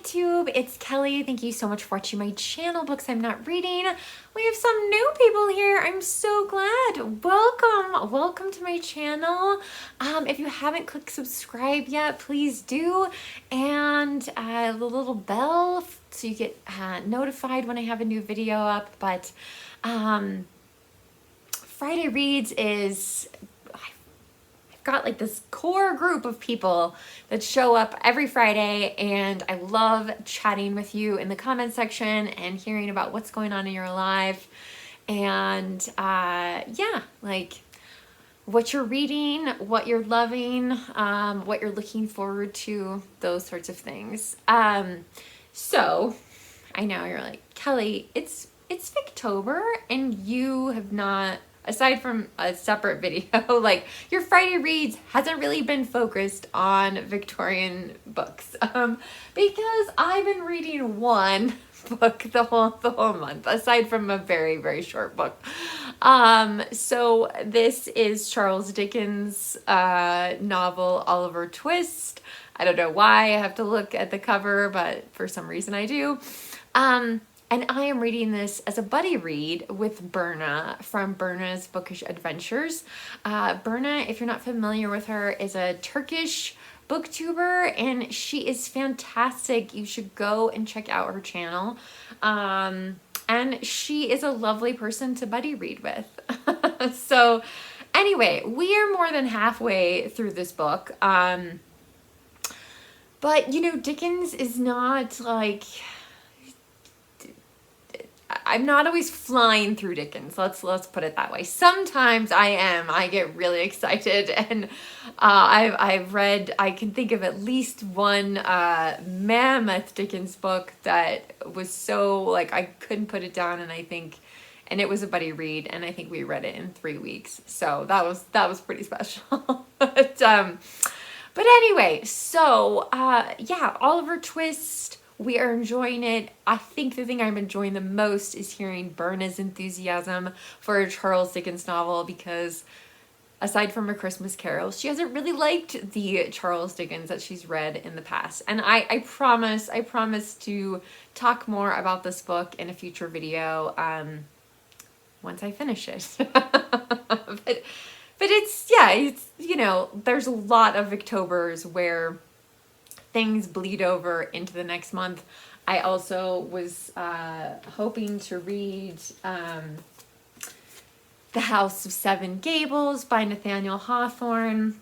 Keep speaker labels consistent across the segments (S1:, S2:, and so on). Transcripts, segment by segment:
S1: Booktube, it's Kelly. Thank you so much for watching my channel, Books I'm Not Reading. We have some new people here. I'm so glad. Welcome to my channel. If you haven't clicked subscribe yet, please do. And the little bell so you get notified when I have a new video up. But Friday Reads is... got like this core group of people that show up every Friday, and I love chatting with you in the comment section and hearing about what's going on in your life, and yeah, like what you're reading, what you're loving, what you're looking forward to, those sorts of things. So I know you're like, Kelly, it's Victober and you have not, aside from a separate video, like your Friday Reads hasn't really been focused on Victorian books, because I've been reading one book the whole month, aside from a very, very short book. So this is Charles Dickens' novel, Oliver Twist. I don't know why I have to look at the cover, but for some reason I do. And I am reading this as a buddy read with Berna from Berna's Bookish Adventures. Berna, if you're not familiar with her, is a Turkish booktuber, and she is fantastic. You should go and check out her channel. And she is a lovely person to buddy read with. So anyway, we are more than halfway through this book. But you know, Dickens is not like... I'm not always flying through Dickens. Let's put it that way. Sometimes I am. I get really excited, and I've read. I can think of at least one mammoth Dickens book that was so like I couldn't put it down, and it was a buddy read, and I think we read it in 3 weeks. So that was pretty special. But anyway, so yeah, Oliver Twist. We are enjoying it. I think the thing I'm enjoying the most is hearing Berna's enthusiasm for a Charles Dickens novel, because aside from A Christmas Carol, she hasn't really liked the Charles Dickens that she's read in the past. And I promise to talk more about this book in a future video once I finish it. But it's, yeah, it's, you know, there's a lot of Victobers where things bleed over into the next month. I also was hoping to read The House of Seven Gables by Nathaniel Hawthorne.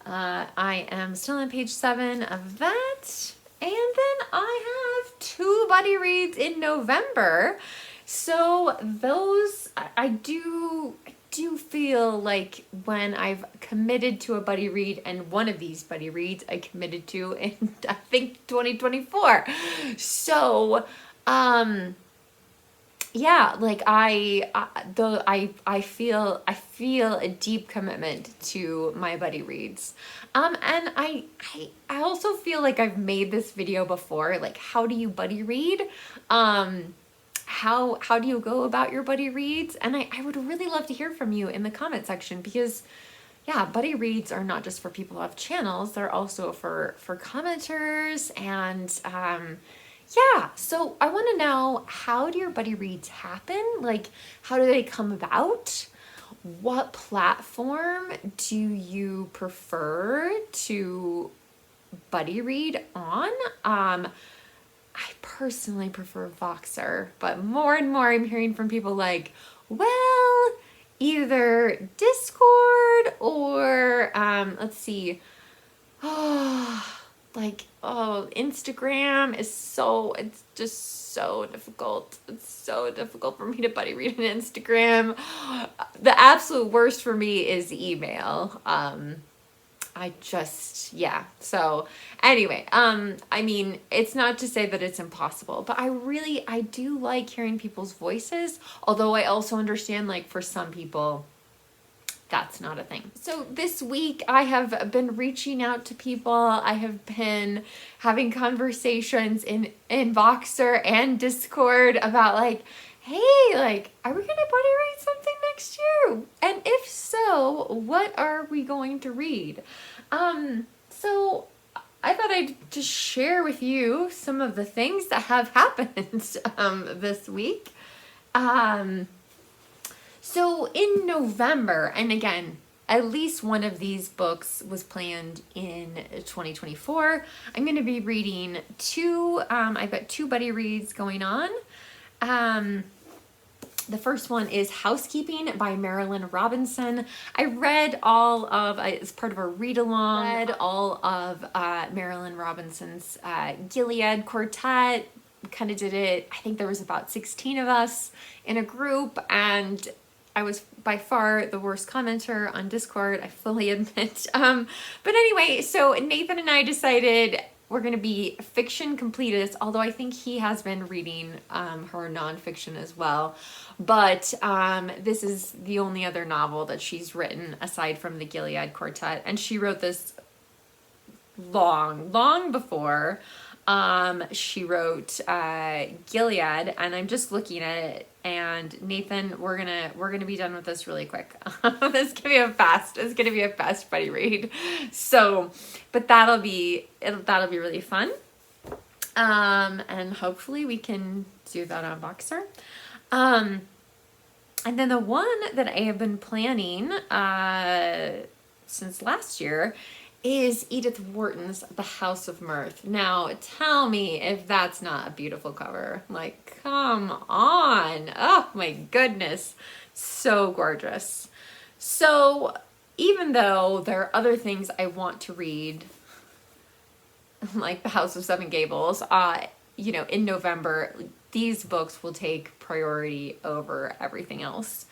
S1: I am still on page 7 of that. And then I have 2 buddy reads in November. So those, I do feel like when I've committed to a buddy read, and one of these buddy reads I committed to in, I think, 2024. So, yeah, like I feel a deep commitment to my buddy reads. And I also feel like I've made this video before, like how do you buddy read? How do you go about your buddy reads? And I would really love to hear from you in the comment section, because yeah, buddy reads are not just for people who have channels, they're also for commenters. And yeah, so I want to know, how do your buddy reads happen? Like, how do they come about? What platform do you prefer to buddy read on? I personally prefer Voxer, but more and more I'm hearing from people like, well, either Discord or, let's see, Instagram is it's just so difficult. It's so difficult for me to buddy read on Instagram. The absolute worst for me is email. Yeah. So anyway, I mean, it's not to say that it's impossible, but I do like hearing people's voices. Although I also understand, like, for some people, that's not a thing. So this week I have been reaching out to people. I have been having conversations in Voxer and Discord about like, hey, like, are we gonna buddy read something next year? And if so, what are we going to read? So I thought I'd just share with you some of the things that have happened this week. So in November, and again, at least one of these books was planned in 2024. I'm going to be reading two, I've got two buddy reads going on. The first one is Housekeeping by Marilynne Robinson. I read all of, as part of a read-along, read all of Marilynne Robinson's Gilead Quartet. Kind of did it, I think there was about 16 of us in a group, and I was by far the worst commenter on Discord, I fully admit. But anyway, so Nathan and I decided we're going to be fiction completists, although I think he has been reading her nonfiction as well. But this is the only other novel that she's written aside from the Gilead Quartet. And she wrote this long before she wrote Gilead, and I'm just looking at it. And Nathan, we're gonna be done with this really quick. It's gonna be a fast buddy read. So, but that'll be really fun. And hopefully we can do that on Boxer. And then the one that I have been planning since last year is Edith Wharton's The House of Mirth. Now, tell me if that's not a beautiful cover. Like, come on. Oh my goodness. So gorgeous. So even though there are other things I want to read, like The House of Seven Gables, you know, in November, these books will take priority over everything else.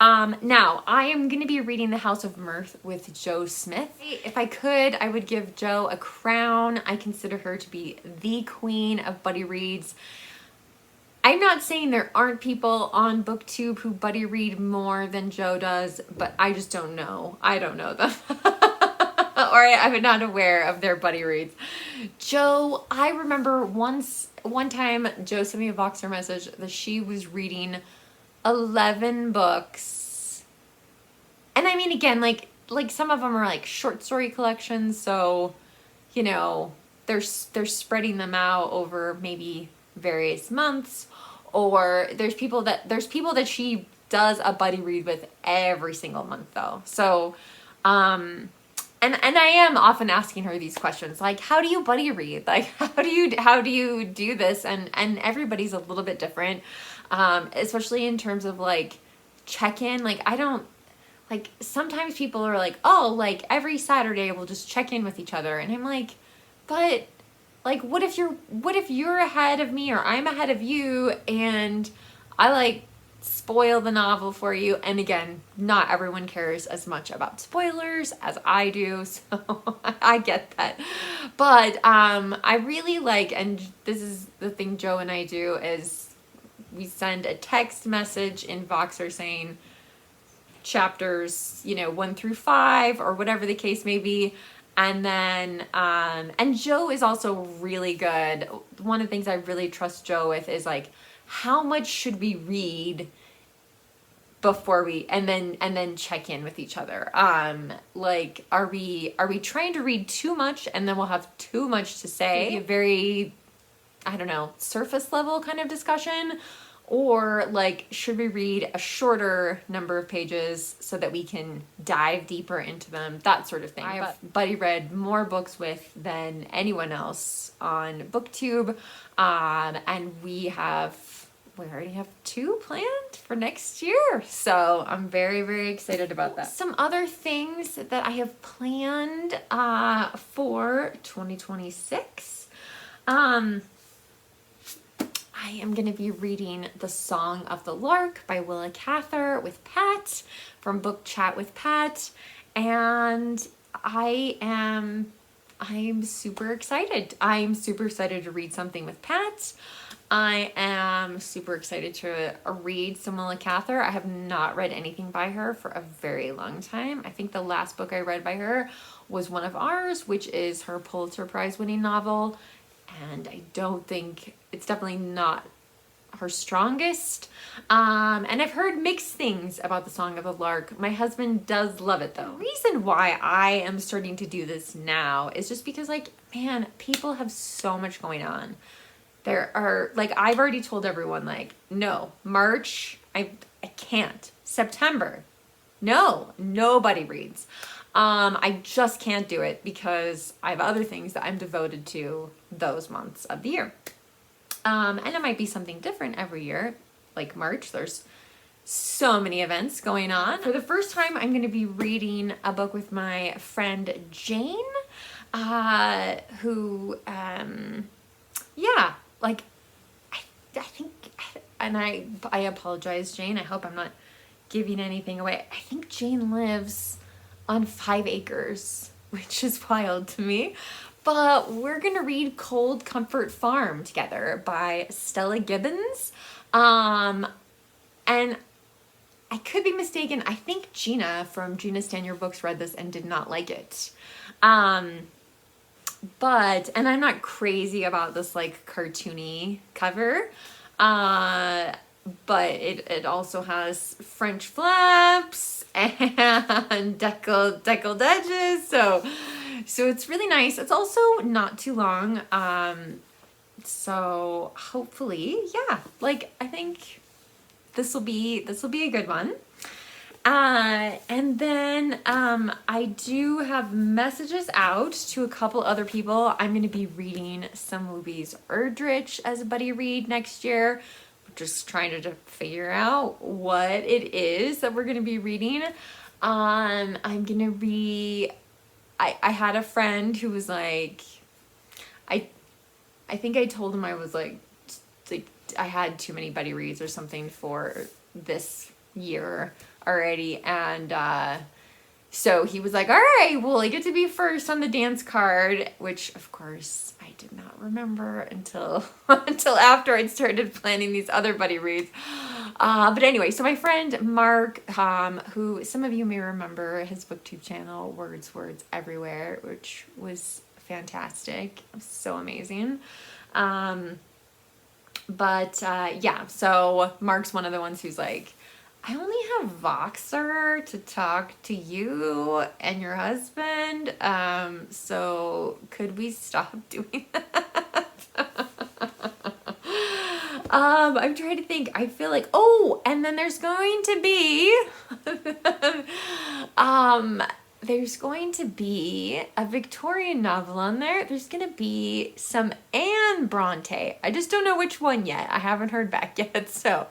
S1: Now, I am going to be reading The House of Mirth with Jo Smith. If I could, I would give Jo a crown. I consider her to be the queen of buddy reads. I'm not saying there aren't people on Booktube who buddy read more than Jo does, but I just don't know. I don't know them. Or I'm not aware of their buddy reads. Jo, I remember one time Jo sent me a Boxer message that she was reading 11 books. And I mean, again, like some of them are like short story collections, so, you know, they're spreading them out over maybe various months. Or there's people that she does a buddy read with every single month though. So, and I am often asking her these questions, like, how do you buddy read? Like, how do you do this? And everybody's a little bit different. Especially in terms of like check-in. Like, I don't, like, sometimes people are like, oh, like every Saturday we'll just check in with each other. And I'm like, but like, what if you're ahead of me or I'm ahead of you and I like spoil the novel for you? And again, not everyone cares as much about spoilers as I do, so I get that. But I really like, and this is the thing Jo and I do, is we send a text message in Voxer saying chapters, you know, 1 through 5 or whatever the case may be. And then, and Jo is also really good. One of the things I really trust Jo with is like, how much should we read before we, and then check in with each other. Like, are we trying to read too much and then we'll have too much to say? Be a very, I don't know, surface level kind of discussion. Or like, should we read a shorter number of pages so that we can dive deeper into them? That sort of thing. I've buddy read more books with than anyone else on Booktube. And we already have 2 planned for next year. So I'm very, very excited about that. Some other things that I have planned for 2026. I am going to be reading The Song of the Lark by Willa Cather with Pat from Book Chat with Pat. And I'm super excited. I'm super excited to read something with Pat. I am super excited to read some Willa Cather. I have not read anything by her for a very long time. I think the last book I read by her was One of Ours, which is her Pulitzer Prize winning novel. And I don't think, it's definitely not her strongest. And I've heard mixed things about The Song of the Lark. My husband does love it though. The reason why I am starting to do this now is just because, like, man, people have so much going on. There are, like, I've already told everyone, like, no, March, I can't. September, no, nobody reads. I just can't do it because I have other things that I'm devoted to those months of the year. And it might be something different every year. Like March, there's so many events going on. For the first time, I'm going to be reading a book with my friend Jane, who, yeah, like, I think, and I apologize, Jane. I hope I'm not giving anything away. I think Jane lives on 5 acres, which is wild to me. But we're going to read Cold Comfort Farm together by Stella Gibbons. And I could be mistaken. I think Gina from Gina Stand Your Books read this and did not like it. And I'm not crazy about this like cartoony cover. But it also has French flaps and deckled edges. So it's really nice. It's also not too long. So hopefully, yeah, like I think this will be a good one. And then I do have messages out to a couple other people. I'm going to be reading some Louise Erdrich as a buddy read next year. Just trying to figure out what it is that we're going to be reading. I'm going to read... I had a friend who was like... I think I told him I was like I had too many buddy reads or something for this year already, and so he was like, all right, well, I get to be first on the dance card, which of course I did not remember until after I'd started planning these other buddy reads. But anyway, so my friend Mark, who some of you may remember his Booktube channel, Words Everywhere, which was fantastic. It was so amazing. Yeah, so Mark's one of the ones who's like, I only have Voxer to talk to you and your husband, so could we stop doing that? I'm trying to think. I feel like, oh, and then there's going to be, there's going to be a Victorian novel on there. There's going to be some Anne Bronte. I just don't know which one yet. I haven't heard back yet, so,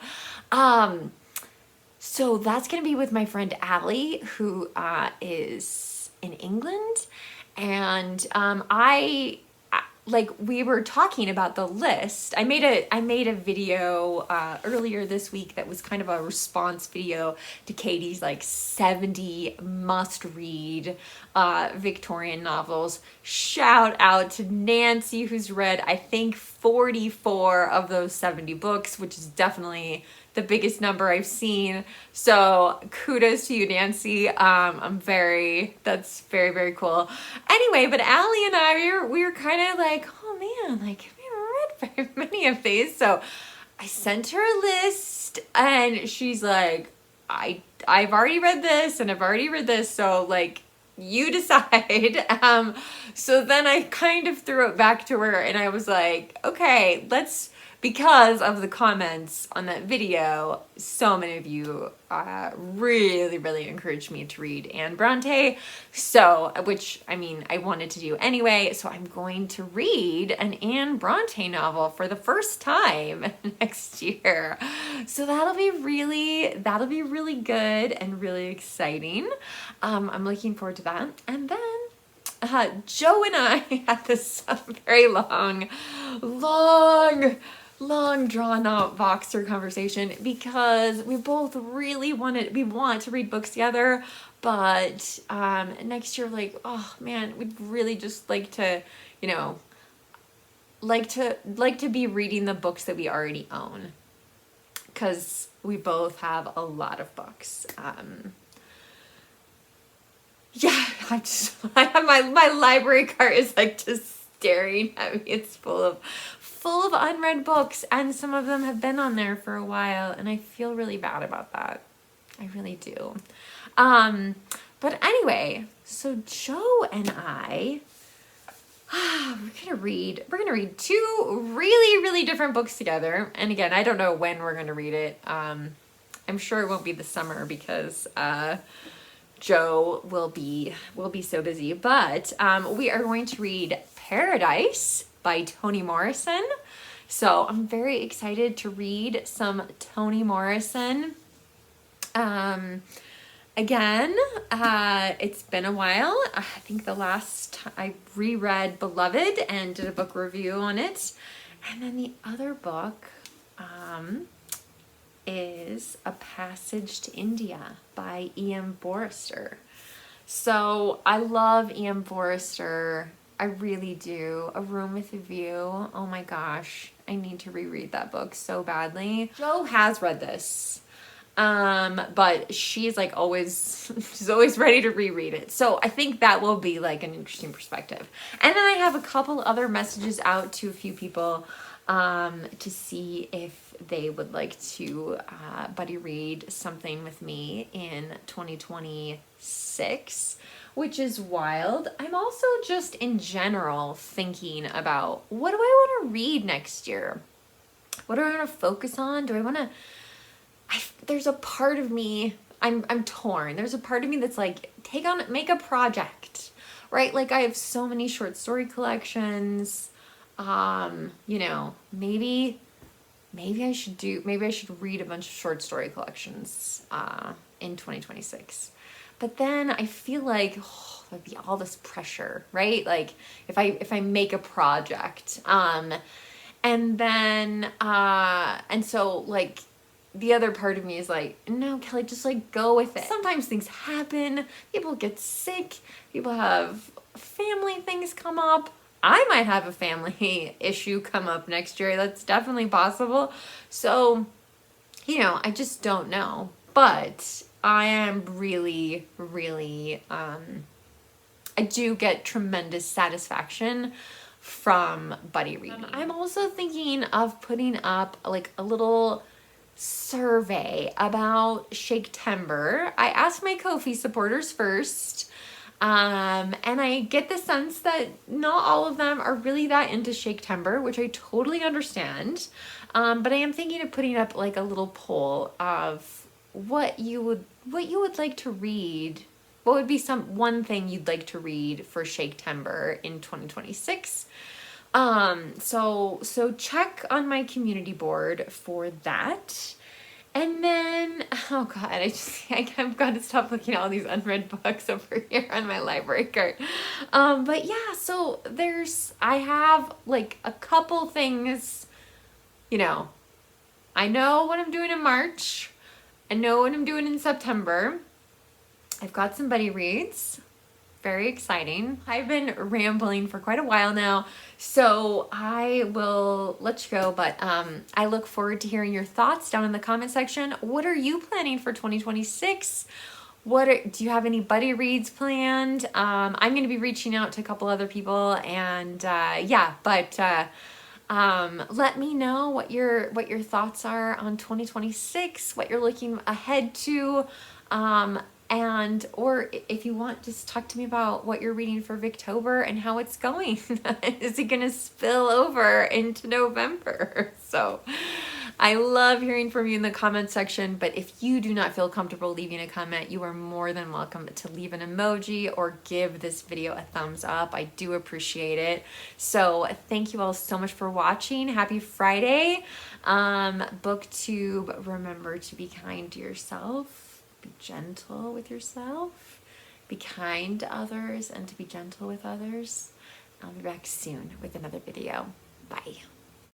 S1: so that's going to be with my friend Allie, who is in England. And we were talking about the list. I made a video earlier this week that was kind of a response video to Katie's like 70 must-read Victorian novels. Shout out to Nancy, who's read, I think, 44 of those 70 books, which is definitely the biggest number I've seen. So kudos to you, Nancy. That's very, very cool. Anyway, but Allie and I, we were kind of like, oh man, like we haven't read very many of these. So I sent her a list and she's like, I've already read this and I've already read this. So like, you decide. So then I kind of threw it back to her and I was like, okay, because of the comments on that video, so many of you really, really encouraged me to read Anne Bronte. So, which, I mean, I wanted to do anyway. So I'm going to read an Anne Bronte novel for the first time next year. So that'll be really good and really exciting. I'm looking forward to that. And then Joe and I had this very long drawn out Voxer conversation because we both really want to read books together, but next year, like, oh man, we'd really just like to, like to be reading the books that we already own, because we both have a lot of books. Yeah, I have my library cart is like just staring at me. It's full of unread books, and some of them have been on there for a while, and I feel really bad about that. I really do. But anyway, so Joe and I we're gonna read two really, really different books together. And again, I don't know when we're gonna read it. I'm sure it won't be the summer because Joe will be so busy. But we are going to read Paradise by Toni Morrison. So I'm very excited to read some Toni Morrison. Again, it's been a while. I think the last I reread Beloved and did a book review on it. And then the other book is A Passage to India by E.M. Forster. So I love E.M. Forster. I really do. A Room with a View. Oh my gosh. I need to reread that book so badly. Joe has read this. But she's like she's always ready to reread it. So I think that will be like an interesting perspective. And then I have a couple other messages out to a few people, to see if they would like to, buddy read something with me in 2026, which is wild. I'm also just in general thinking about what do I want to read next year? What do I want to focus on? Do I want to, there's a part of me, I'm torn. There's a part of me that's like, make a project, right? Like I have so many short story collections. You know, maybe I should read a bunch of short story collections, in 2026. But then I feel like, there'd be all this pressure, right? Like if I make a project, and then, and so like, the other part of me is like, no, Kelly, just like go with it. Sometimes things happen. People get sick. People have family things come up. I might have a family issue come up next year. That's definitely possible. So, you know, I just don't know. But I am really, really, I do get tremendous satisfaction from buddy reading. I'm also thinking of putting up like a little survey about Shaktember. I asked my Ko-fi supporters first, and I get the sense that not all of them are really that into Shaktember, which I totally understand. But I am thinking of putting up like a little poll of what you would like to read. What would be one thing you'd like to read for Shaktember in 2026? So check on my community board for that. And then, oh God, I've got to stop looking at all these unread books over here on my library cart. But yeah, so I have like a couple things, you know, I know what I'm doing in March. I know what I'm doing in September. I've got some buddy reads. Very exciting. I've been rambling for quite a while now, so I will let you go, but I look forward to hearing your thoughts down in the comment section. What are you planning for 2026? Do you have any buddy reads planned? I'm going to be reaching out to a couple other people, and yeah, but let me know what your thoughts are on 2026, what you're looking ahead to, or if you want, just talk to me about what you're reading for Victober and how it's going. Is it going to spill over into November? So I love hearing from you in the comment section, but if you do not feel comfortable leaving a comment, you are more than welcome to leave an emoji or give this video a thumbs up. I do appreciate it. So thank you all so much for watching. Happy Friday. Booktube, remember to be kind to yourself. Be gentle with yourself, be kind to others, and to be gentle with others. I'll be back soon with another video. Bye.